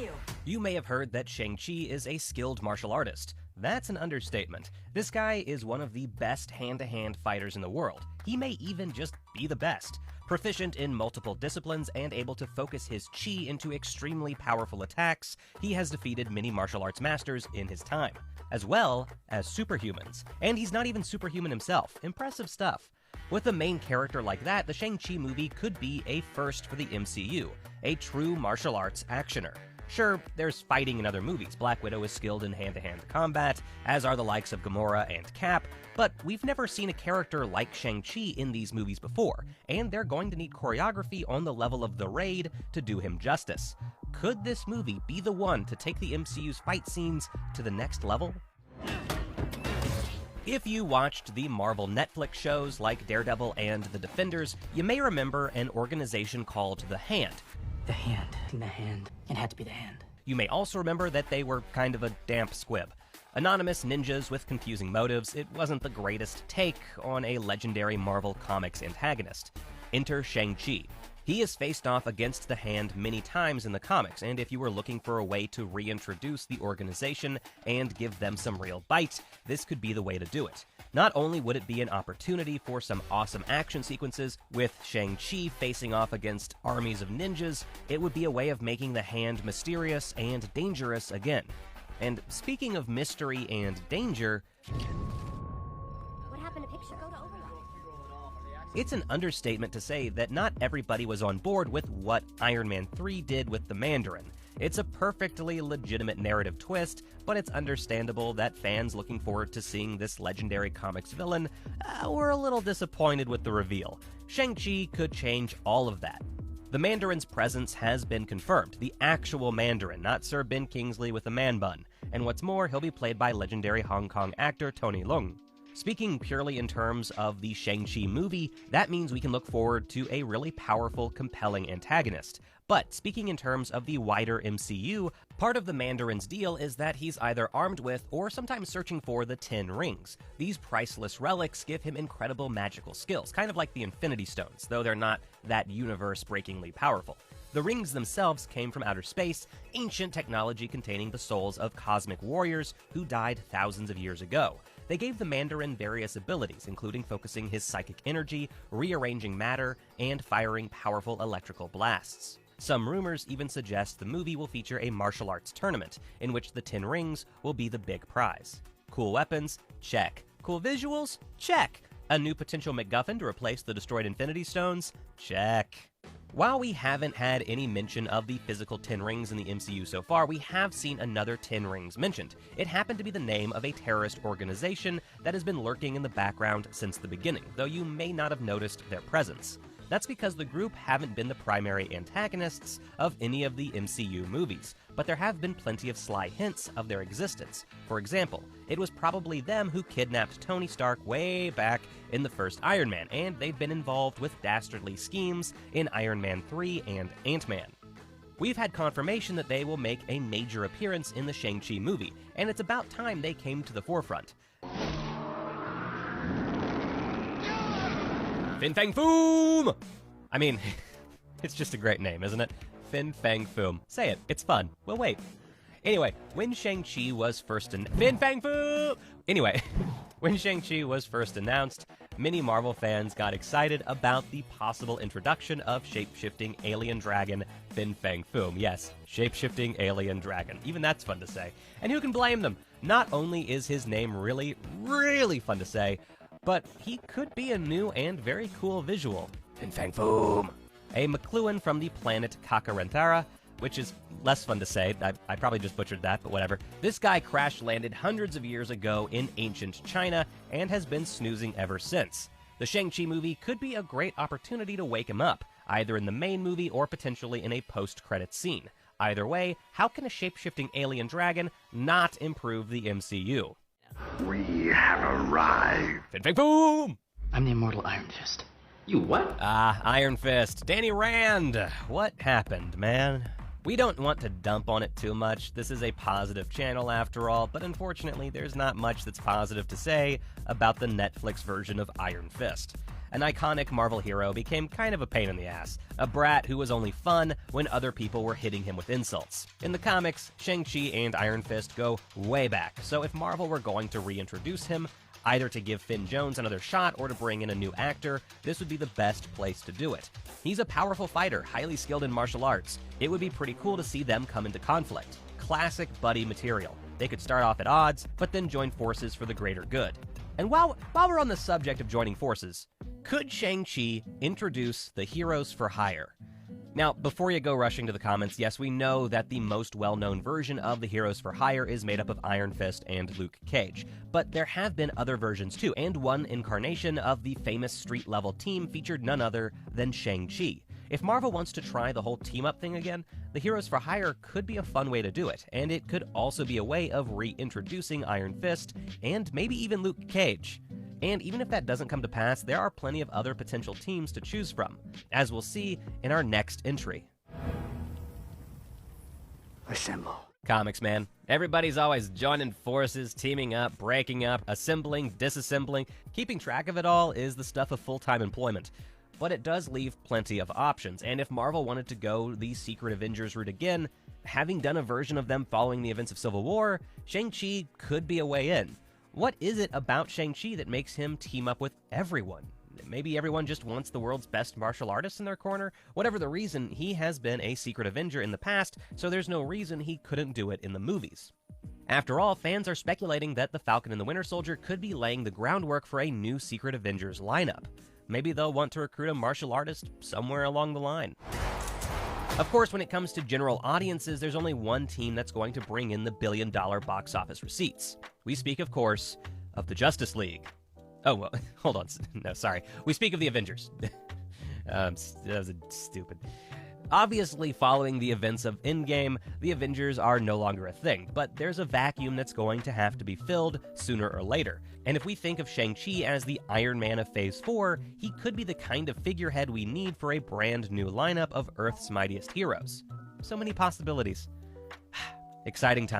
you? You may have heard that Shang-Chi is a skilled martial artist. That's an understatement. This guy is one of the best hand-to-hand fighters in the world. He may even just be the best. Proficient in multiple disciplines and able to focus his chi into extremely powerful attacks, he has defeated many martial arts masters in his time, as well as superhumans. And he's not even superhuman himself. Impressive stuff. With a main character like that, the Shang-Chi movie could be a first for the MCU, a true martial arts actioner. Sure, there's fighting in other movies. Black Widow is skilled in hand-to-hand combat, as are the likes of Gamora and Cap, but we've never seen a character like Shang-Chi in these movies before, and they're going to need choreography on the level of The Raid to do him justice. Could this movie be the one to take the MCU's fight scenes to the next level? If you watched the Marvel Netflix shows like Daredevil and The Defenders, you may remember an organization called The Hand. The hand. It had to be the hand. You may also remember that they were kind of a damp squib. Anonymous ninjas with confusing motives, it wasn't the greatest take on a legendary Marvel Comics antagonist. Enter Shang-Chi. He has faced off against the Hand many times in the comics, and if you were looking for a way to reintroduce the organization and give them some real bite, this could be the way to do it. Not only would it be an opportunity for some awesome action sequences with Shang-Chi facing off against armies of ninjas, it would be a way of making the Hand mysterious and dangerous again. And speaking of mystery and danger, What happened to picture? Go to overlap. it's an understatement to say that not everybody was on board with what Iron Man 3 did with the Mandarin. It's a perfectly legitimate narrative twist, but it's understandable that fans looking forward to seeing this legendary comics villain were a little disappointed with the reveal. Shang-Chi could change all of that. The Mandarin's presence has been confirmed, the actual Mandarin, not Sir Ben Kingsley with a man bun. And what's more, he'll be played by legendary Hong Kong actor Tony Leung. Speaking purely in terms of the Shang-Chi movie, that means we can look forward to a really powerful, compelling antagonist. But speaking in terms of the wider MCU, part of the Mandarin's deal is that he's either armed with or sometimes searching for the 10 rings. These priceless relics give him incredible magical skills, kind of like the Infinity Stones, though they're not that universe-breakingly powerful. The rings themselves came from outer space, ancient technology containing the souls of cosmic warriors who died thousands of years ago. They gave the Mandarin various abilities, including focusing his psychic energy, rearranging matter, and firing powerful electrical blasts. Some rumors even suggest the movie will feature a martial arts tournament, in which the 10 rings will be the big prize. Cool weapons? Check. Cool visuals? Check. A new potential MacGuffin to replace the destroyed Infinity Stones? Check. While we haven't had any mention of the physical 10 rings in the MCU so far, we have seen another 10 rings mentioned. It happened to be the name of a terrorist organization that has been lurking in the background since the beginning, though you may not have noticed their presence. That's because the group haven't been the primary antagonists of any of the MCU movies, but there have been plenty of sly hints of their existence. For example, it was probably them who kidnapped Tony Stark way back in the first Iron Man, and they've been involved with dastardly schemes in Iron Man 3 and Ant-Man. We've had confirmation that they will make a major appearance in the Shang-Chi movie, and it's about time they came to the forefront. Fin Fang Foom! I mean, it's just a great name, isn't it? Fin Fang Foom. Say it, it's fun. We'll wait. Anyway, when Shang-Chi was first Fin Fang Foom! Anyway, when Shang-Chi was first announced, many Marvel fans got excited about the possible introduction of shape-shifting alien dragon Fin Fang Foom. Yes, shape-shifting alien dragon. Even that's fun to say. And who can blame them? Not only is his name really, really fun to say, but he could be a new and very cool visual. Fin Fang Foom! A McLuhan from the planet Kakarantara, which is less fun to say. I probably just butchered that, but whatever. This guy crash-landed hundreds of years ago in ancient China and has been snoozing ever since. The Shang-Chi movie could be a great opportunity to wake him up, either in the main movie or potentially in a post-credits scene. Either way, how can a shape-shifting alien dragon not improve the MCU? We have arrived. Fin Fang Foom! I'm the immortal Iron Fist. You what? Iron Fist. Danny Rand! What happened, man? We don't want to dump on it too much. This is a positive channel after all, but unfortunately there's not much that's positive to say about the Netflix version of Iron Fist. an iconic Marvel hero became kind of a pain in the ass, a brat who was only fun when other people were hitting him with insults. In the comics, Shang-Chi and Iron Fist go way back, so if Marvel were going to reintroduce him, either to give Finn Jones another shot or to bring in a new actor, this would be the best place to do it. He's a powerful fighter, highly skilled in martial arts. It would be pretty cool to see them come into conflict. Classic buddy material. They could start off at odds, but then join forces for the greater good. And while we're on the subject of joining forces, could Shang-Chi introduce the Heroes for Hire? Now, before you go rushing to the comments, yes, we know that the most well-known version of the Heroes for Hire is made up of Iron Fist and Luke Cage. But there have been other versions too, and one incarnation of the famous street-level team featured none other than Shang-Chi. If Marvel wants to try the whole team-up thing again, the Heroes for Hire could be a fun way to do it, and it could also be a way of reintroducing Iron Fist, and maybe even Luke Cage. And even if that doesn't come to pass, there are plenty of other potential teams to choose from, as we'll see in our next entry. Assemble. Comics, man. Everybody's always joining forces, teaming up, breaking up, assembling, disassembling. Keeping track of it all is the stuff of full-time employment. But it does leave plenty of options, and if Marvel wanted to go the Secret Avengers route again, having done a version of them following the events of Civil War, Shang-Chi could be a way in. What is it about Shang-Chi that makes him team up with everyone? Maybe everyone just wants the world's best martial artist in their corner? Whatever the reason, he has been a Secret Avenger in the past, so there's no reason he couldn't do it in the movies. After all, fans are speculating that the Falcon and the Winter Soldier could be laying the groundwork for a new Secret Avengers lineup. Maybe they'll want to recruit a martial artist somewhere along the line. Of course, when it comes to general audiences, there's only one team that's going to bring in the billion-dollar box office receipts. We speak, of course, of the Justice League. Oh, well, hold on. No, sorry. We speak of the Avengers. That was stupid. Obviously, following the events of Endgame, the Avengers are no longer a thing, but there's a vacuum that's going to have to be filled sooner or later. And if we think of Shang-Chi as the Iron Man of Phase 4, he could be the kind of figurehead we need for a brand new lineup of Earth's mightiest heroes. So many possibilities. Exciting time.